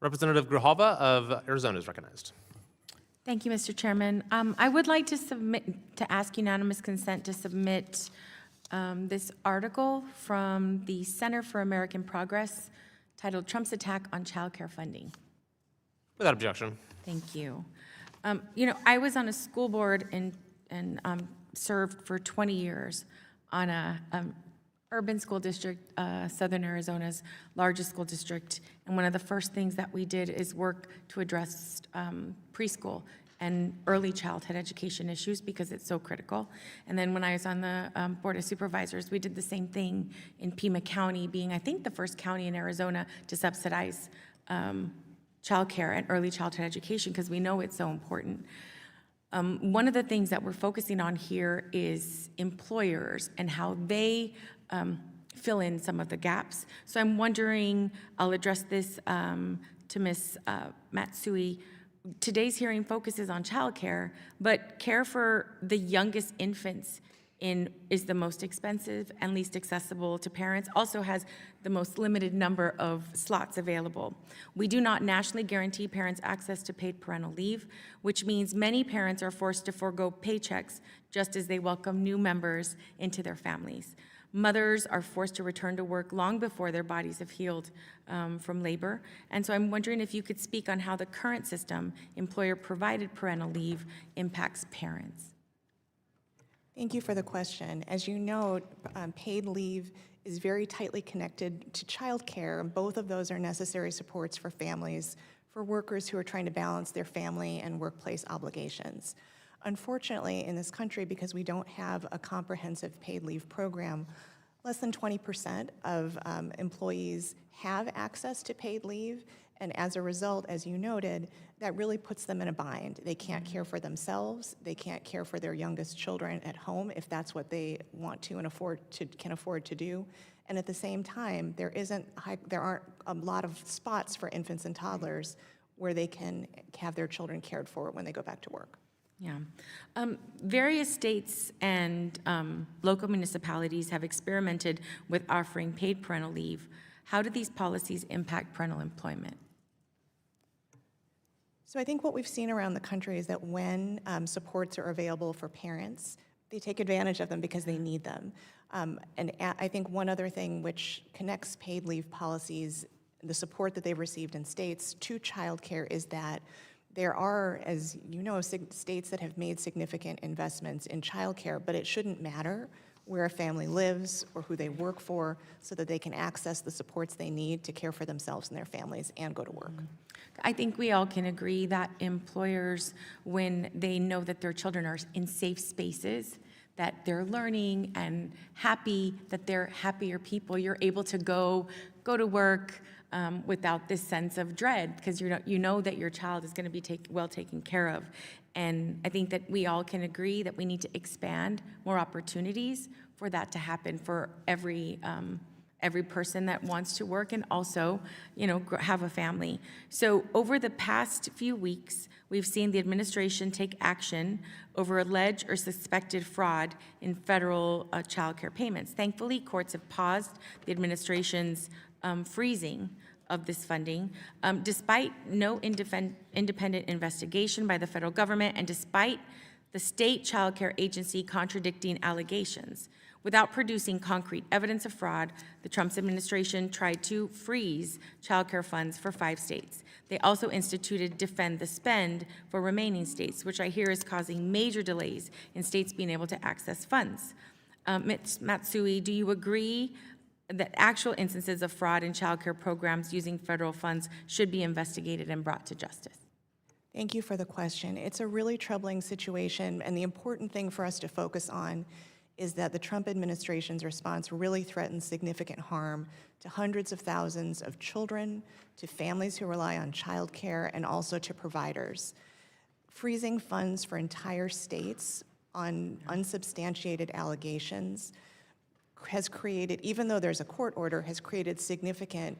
Representative Grijalva of Arizona is recognized. Thank you, Mr. Chairman. I would like to ask unanimous consent to submit this article from the Center for American Progress titled Trump's Attack on Childcare Funding. Without objection. Thank you. I was on a school board and served for 20 years on a urban school district, Southern Arizona's largest school district. And one of the first things that we did is work to address preschool and early childhood education issues because it's so critical. And then when I was on the Board of Supervisors, we did the same thing in Pima County, being, I think, the first county in Arizona to subsidize childcare and early childhood education because we know it's so important. One of the things that we're focusing on here is employers and how they fill in some of the gaps. So I'm wondering, I'll address this to Ms. Matsui. Today's hearing focuses on childcare, but care for the youngest infants is the most expensive and least accessible to parents, also has the most limited number of slots available. We do not nationally guarantee parents access to paid parental leave, which means many parents are forced to forego paychecks just as they welcome new members into their families. Mothers are forced to return to work long before their bodies have healed from labor. And so I'm wondering if you could speak on how the current system, employer-provided parental leave, impacts parents. Thank you for the question. As you know, paid leave is very tightly connected to childcare. Both of those are necessary supports for families, for workers who are trying to balance their family and workplace obligations. Unfortunately, in this country, because we don't have a comprehensive paid leave program, less than 20% of employees have access to paid leave, and as a result, as you noted, that really puts them in a bind. They can't care for themselves, they can't care for their youngest children at home if that's what they want to and can afford to do. And at the same time, there aren't a lot of spots for infants and toddlers where they can have their children cared for when they go back to work. Yeah. Various states and local municipalities have experimented with offering paid parental leave. How do these policies impact parental employment? So I think what we've seen around the country is that when supports are available for parents, they take advantage of them because they need them. And I think one other thing which connects paid leave policies, the support that they've received in states to childcare, is that there are, as you know, states that have made significant investments in childcare, but it shouldn't matter where a family lives or who they work for so that they can access the supports they need to care for themselves and their families and go to work. I think we all can agree that employers, when they know that their children are in safe spaces, that they're learning and happy, that they're happier people, you're able to go to work without this sense of dread, because you know that your child is going to be well taken care of. And I think that we all can agree that we need to expand more opportunities for that to happen for every person that wants to work and also, have a family. So over the past few weeks, we've seen the administration take action over alleged or suspected fraud in federal child care payments. Thankfully, courts have paused the administration's freezing of this funding, despite no independent investigation by the federal government and despite the state child care agency contradicting allegations. Without producing concrete evidence of fraud, the Trump administration tried to freeze child care funds for 5 states. They also instituted Defend the Spend for remaining states, which I hear is causing major delays in states being able to access funds. Ms. Matsui, do you agree that actual instances of fraud in child care programs using federal funds should be investigated and brought to justice? Thank you for the question. It's a really troubling situation, and the important thing for us to focus on is that the Trump administration's response really threatens significant harm to hundreds of thousands of children, to families who rely on child care, and also to providers. Freezing funds for entire states on unsubstantiated allegations has created, even though there's a court order, has created significant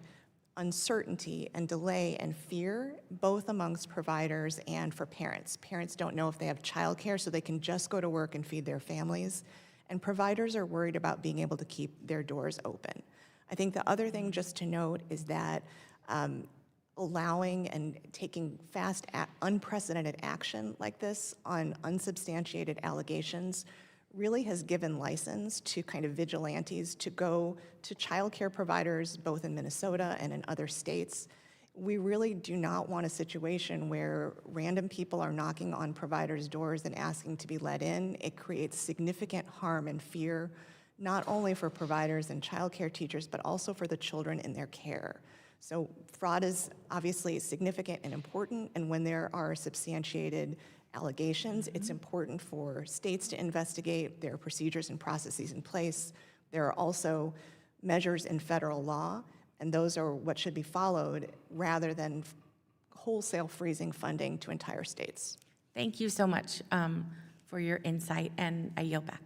uncertainty and delay and fear, both amongst providers and for parents. Parents don't know if they have childcare, so they can just go to work and feed their families. And providers are worried about being able to keep their doors open. I think the other thing just to note is that allowing and taking fast, unprecedented action like this on unsubstantiated allegations really has given license to kind of vigilantes to go to childcare providers, both in Minnesota and in other states. We really do not want a situation where random people are knocking on providers' doors and asking to be let in. It creates significant harm and fear, not only for providers and childcare teachers, but also for the children in their care. So fraud is obviously significant and important, and when there are substantiated allegations, it's important for states to investigate. There are procedures and processes in place. There are also measures in federal law, and those are what should be followed rather than wholesale freezing funding to entire states. Thank you so much for your insight, and I yield back.